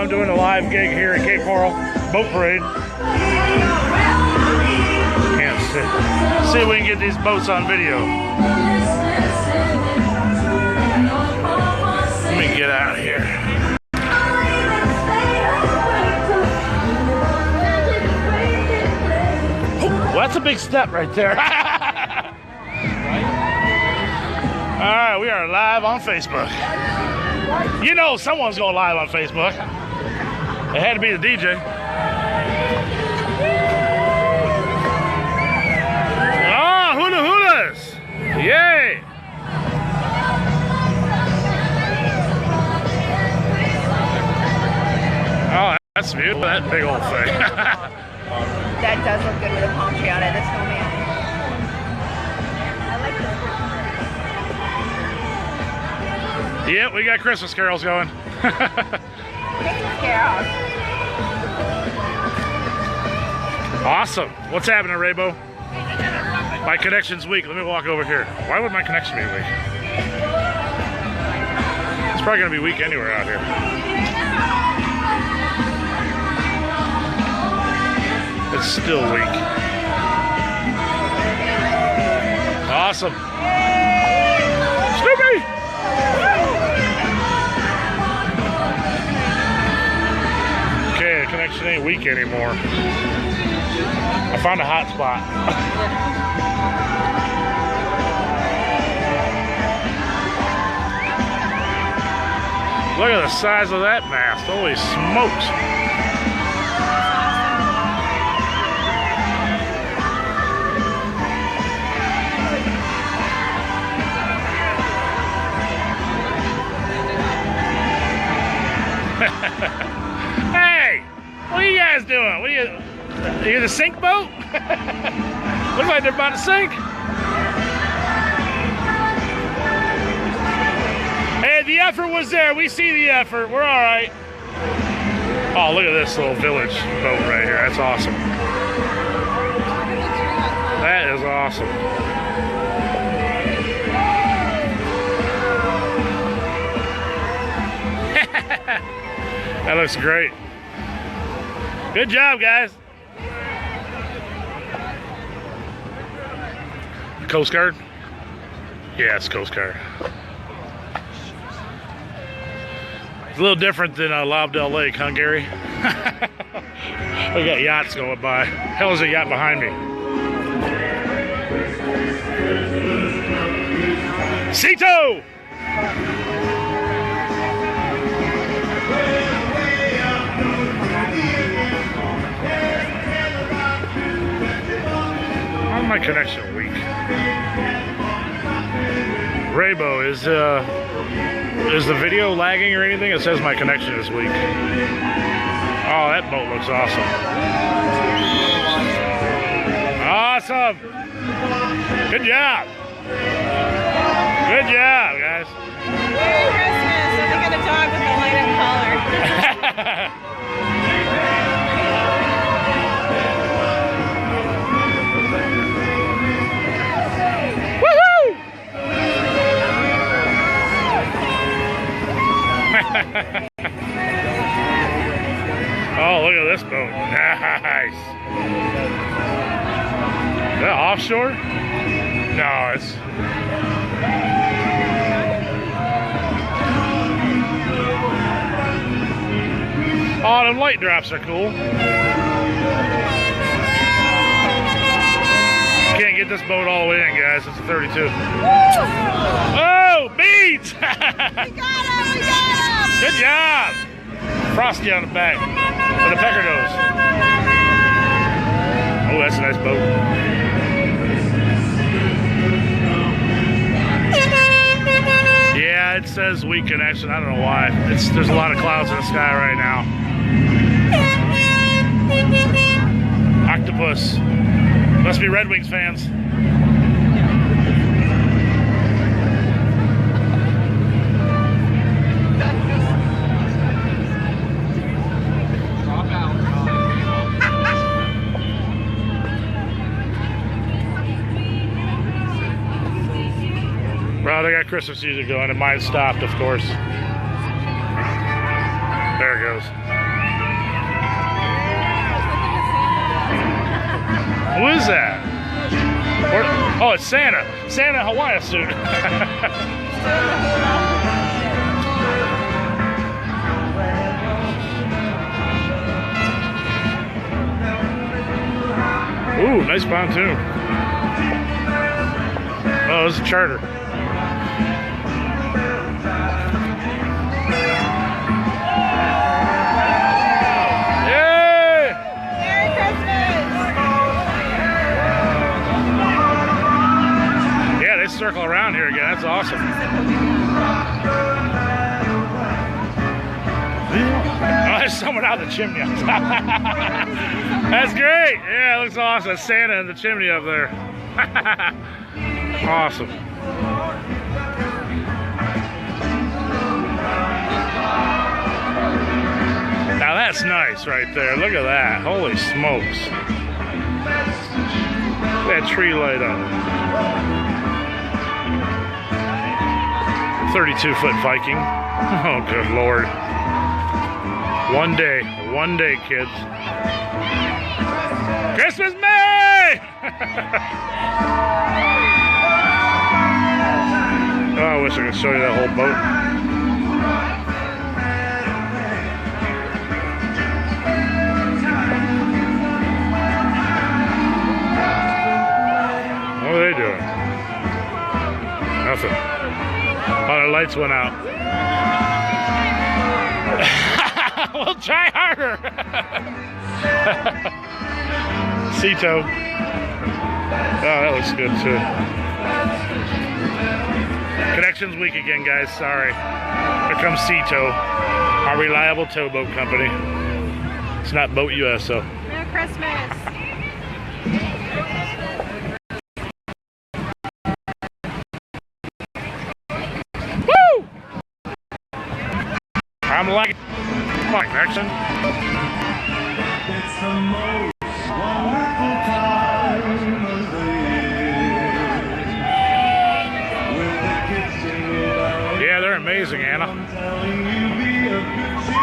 I'm doing a live gig here at Cape Coral Boat Parade. Can't see if we can get these boats on video. Let me get out of here. Well, that's a big step right there. All right, we are live on Facebook. You know someone's going live on Facebook. It had to be the DJ. Oh, hula hulas! Yay! Oh, that's beautiful, that big old thing. That does look good with a palm tree on it, the snowman. I like this. Yep, we got Christmas carols going. Christmas carols. Awesome. What's happening, Raybo? My connection's weak. Let me walk over here. Why would my connection be weak? It's probably going to be weak anywhere out here. It's still weak. Awesome. Snoopy! Okay, the connection ain't weak anymore. I found a hot spot. Look at the size of that mast. Holy smokes. Hey, what are you guys doing? What are you the sink boat? Looks like they're about to sink. Hey, the effort was there. We see the effort. We're all right. Oh, look at this little village boat right here. That's awesome. That is awesome. That looks great. Good job, guys. Coast Guard? Yeah, it's Coast Guard. It's a little different than Lobdell Lake, huh, Gary? We got yachts going by. Hell is a yacht behind me? Cito! How's my connection weak? Raybo, is the video lagging or anything? It says my connection is weak. Oh, that boat looks awesome. Awesome. Good job. Good job, guys. Merry Christmas. I think of a dog with a light up collar. Oh, look at this boat. Nice. Is that offshore? No, it's... Oh, them light drops are cool. Can't get this boat all the way in, guys. It's a 32. Oh, beads! We got him! Good job! Frosty on the back with a pecker nose. Oh, that's a nice boat. Yeah, it says weak connection. I don't know why. There's a lot of clouds in the sky right now. Octopus. Must be Red Wings fans. Well, they got Christmas music going, and mine stopped, of course. There it goes. Who is that? Oh, it's Santa. Santa in Hawaiian suit. Ooh, nice pontoon. Oh, it's a charter. Yay! Merry Christmas! Yeah, they circle around here again. That's awesome. Oh, there's someone out the chimney up top. That's great. Yeah, it looks awesome. That's Santa in the chimney up there. Awesome. Now that's nice right there. Look at that. Holy smokes. Look at that tree light up. 32-foot Viking. Oh, good Lord. One day, kids. Christmas May! Oh, I wish I could show you that whole boat. What are they doing? Nothing. Oh, their lights went out. We'll try harder. Cito. Oh, that looks good too. Connections week again, guys. Sorry. Here comes Cito, our reliable towboat company. It's not Boat US, though. Merry Christmas! Woo! I'm like, come on, Jackson. It's the most wonderful time of the year. With the kids singing out, Yeah, they're amazing, Anna. I'm telling you, be of good cheer.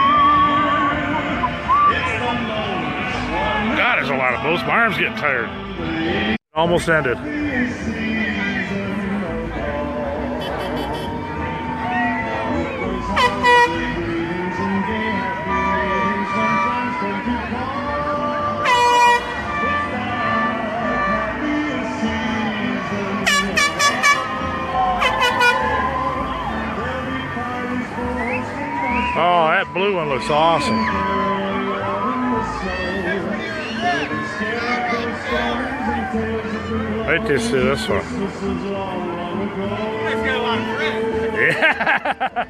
It's the most wonderful God, there's a lot of boats. My arm's getting tired. Almost ended. season of all. With those holiday greetings and gay happy meetings, sometimes come to call. It's the happiest season of all. There'll be parties for hosting us. Oh, that blue one looks awesome. Wait till you see this one. Yeah.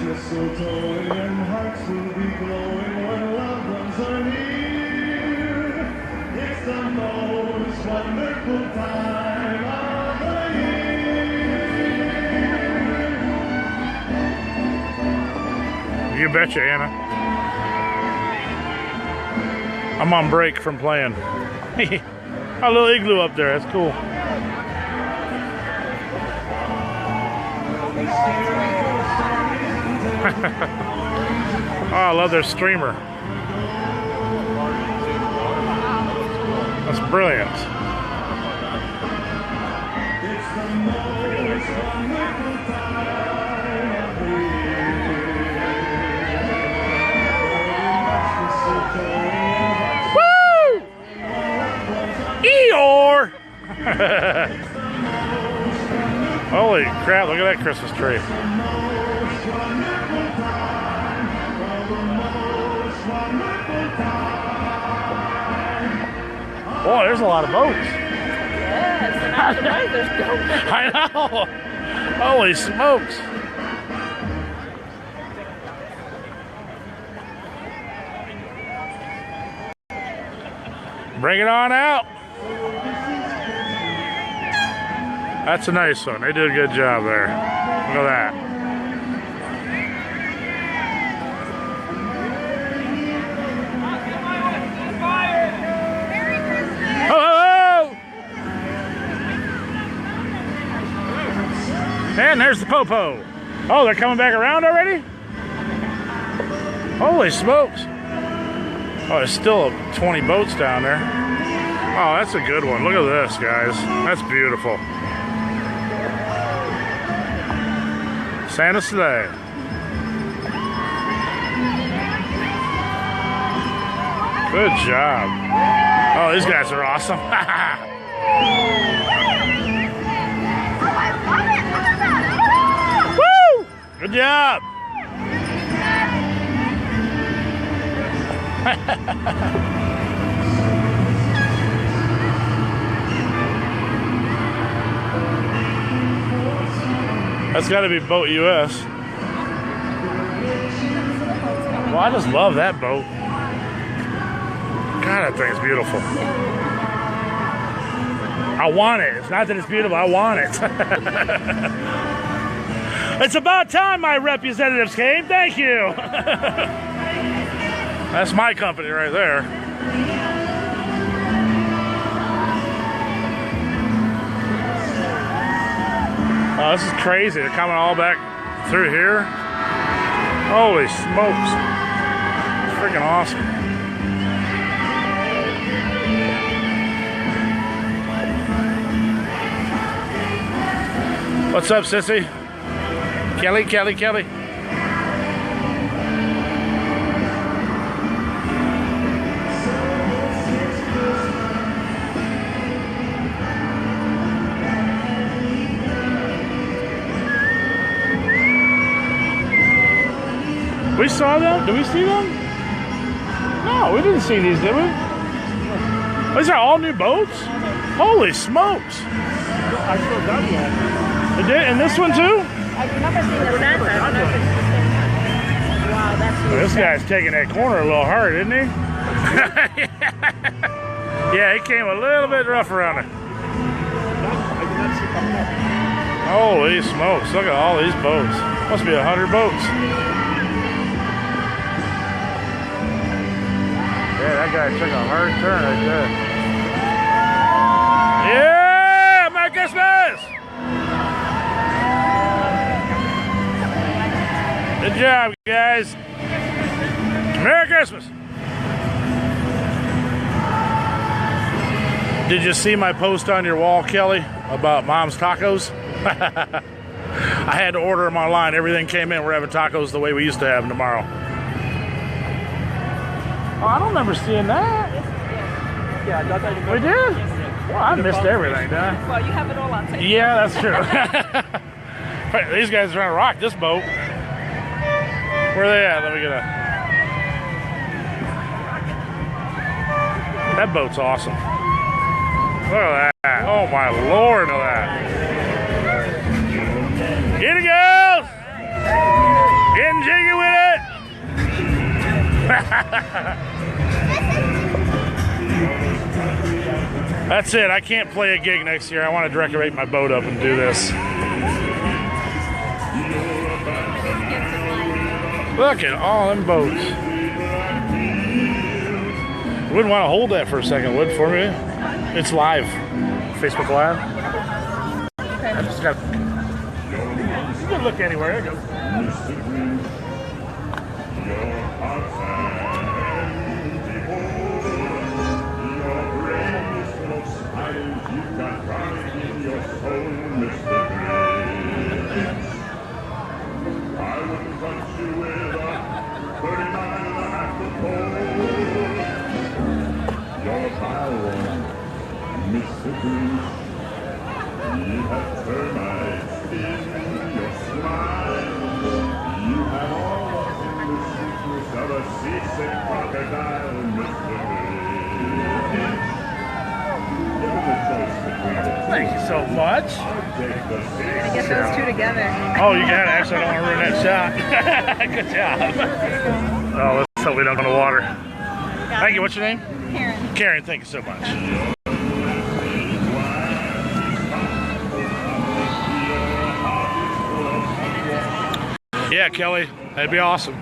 Mistletoe and hearts will be glowing when loved ones are near. It's the most wonderful time of the year. You betcha, Anna. I'm on break from playing. A little igloo up there. That's cool. Oh, I love their streamer. That's brilliant. It's the most wonderful time of the year. Woo! Eeyore! Holy crap, look at that Christmas tree. Boy, there's a lot of boats. Yes, and after that, there's no I know. Holy smokes. Bring it on out. That's a nice one. They did a good job there. Look at that. Oh! And there's the Popo. Oh, they're coming back around already? Holy smokes. Oh, there's still 20 boats down there. Oh, that's a good one. Look at this, guys. That's beautiful. Santa Sleigh. Good job. Oh, these guys are awesome. Woo! Good job. That's got to be Boat US. Well, I just love that boat. God, that thing's beautiful. I want it. It's not that it's beautiful, I want it. It's about time my representatives came. Thank you. That's my company right there. Oh, this is crazy. They're coming all back through here. Holy smokes. It's freaking awesome. What's up, sissy? Kelly, Kelly, Kelly. We saw them? Did we see them? No, we didn't see these, did we? These are all new boats? Holy smokes! I still done yet. It did? And this one too? I remember seeing the Santa. I don't know if it's the same one. Wow, that's huge. This guy's taking that corner a little hard, isn't he? Yeah, he came a little bit rough around it. I did not see coming up. Holy smokes, look at all these boats. Must be 100 boats. Yeah, that guy took a hard turn right there. Yeah, Merry Christmas! Good job, guys. Merry Christmas! Did you see my post on your wall, Kelly, about Mom's Tacos? I had to order them online. Everything came in. We're having tacos the way we used to have them tomorrow. Oh, I don't remember seeing that. Yeah, I thought I We did? Well, I missed everything, didn't I? Well, you have it all on tape. Yeah, that's true. These guys are trying to rock this boat. Where are they at? Let me get a... That boat's awesome. Look at that. Oh, my Lord, look at that. Here it goes. Getting jiggy with it. That's it. I can't play a gig next year. I want to decorate my boat up and do this. Look at all them boats. Wouldn't want to hold that for a second, would for me? It's live. Facebook Live. I just got. You can look anywhere. There you go. Mississippi, you have termites in your smile. You have all in the sweetness of a seasick crocodile, Mississippi. Given the choice between the two, Thank you so much. I'll take the Gotta sea. get those two together. Oh, you got it. Actually, I don't want to ruin that shot. Good job. Oh, let's hope we don't go in the water. Thank you. What's your name? Karen. Karen, thank you so much. Yeah, Kelly, that'd be awesome.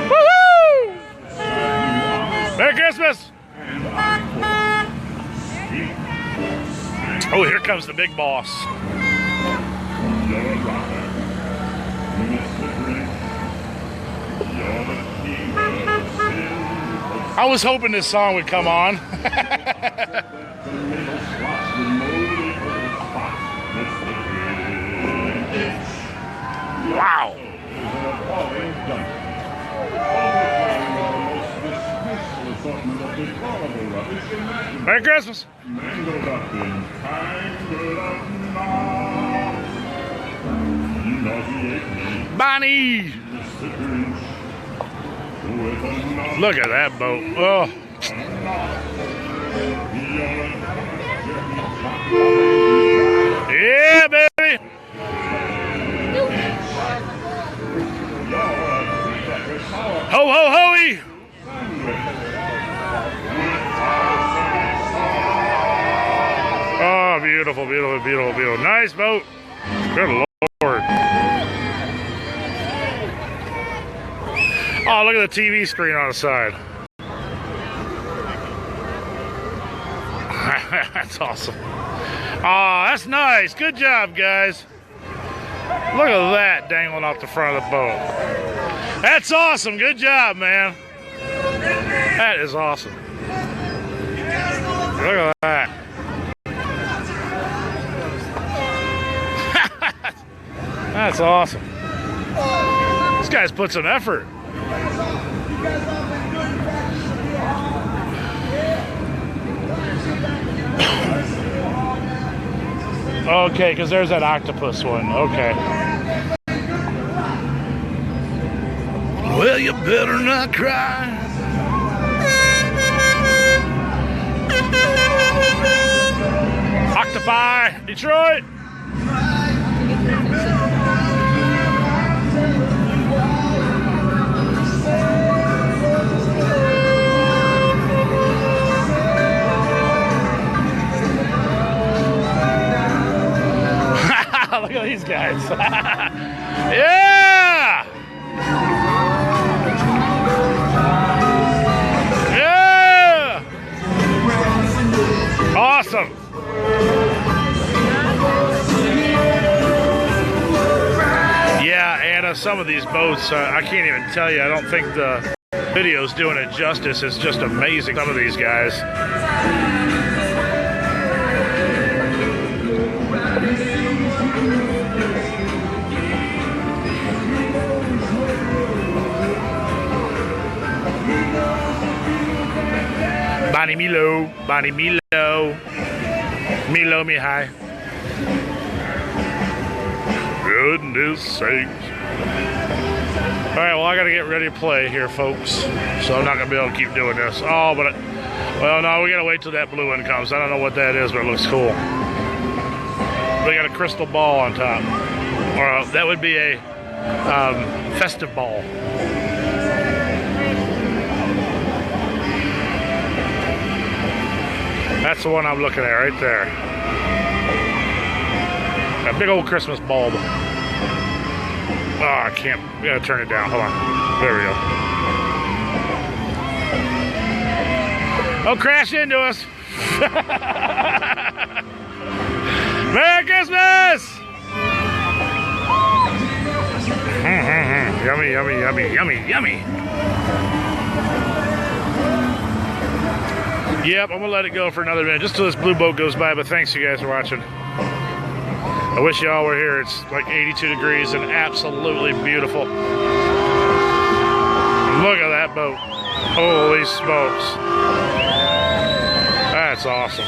Woohoo! Merry Christmas! Oh, here comes the big boss. You're a rocker, Mr. Grinch. You're the king of silver. I was hoping this song would come on. Tomato slots the moldy old spot, Mr. Grinch. Wow. Is an appalling dump. Overflowing with the most disgraceful assortment of deplorable rubbish imaginable. Merry Christmas. Mangled up and tangled up now. You nauseate me, Bonnie. Mr. Grinch. With another Look at that boat. Oh. Yeah, baby. Ho, ho, hoey. Oh, beautiful, beautiful, beautiful, beautiful. Nice boat. Good Lord. Oh, look at the TV screen on the side. That's awesome. Oh, that's nice. Good job, guys. Look at that dangling off the front of the boat. That's awesome. Good job, man. That is awesome. Look at that. That's awesome. This guy's put some effort. Okay, because there's that octopus one. Okay. Well, you better not cry. Octopi, Detroit. Look at these guys. Yeah! Yeah! Awesome. Yeah, Anna, some of these boats, I can't even tell you. I don't think the video's doing it justice. It's just amazing, some of these guys. Bonnie Milo, Bonnie Milo, Milo Mihai. Goodness sakes. All right, well, I got to get ready to play here, folks. So I'm not going to be able to keep doing this. Oh, but, well, no, we got to wait till that blue one comes. I don't know what that is, but it looks cool. They got a crystal ball on top. Or that would be a festive ball. That's the one I'm looking at right there. A big old Christmas bulb. Oh, I can't. We gotta turn it down. Hold on. There we go. Oh, crash into us. Merry Christmas! Yummy, yummy, yummy, yummy, yummy. Yep, I'm gonna let it go for another minute, just till this blue boat goes by, but thanks you guys for watching. I wish y'all were here. It's like 82 degrees and absolutely beautiful. Look at that boat. Holy smokes. That's awesome.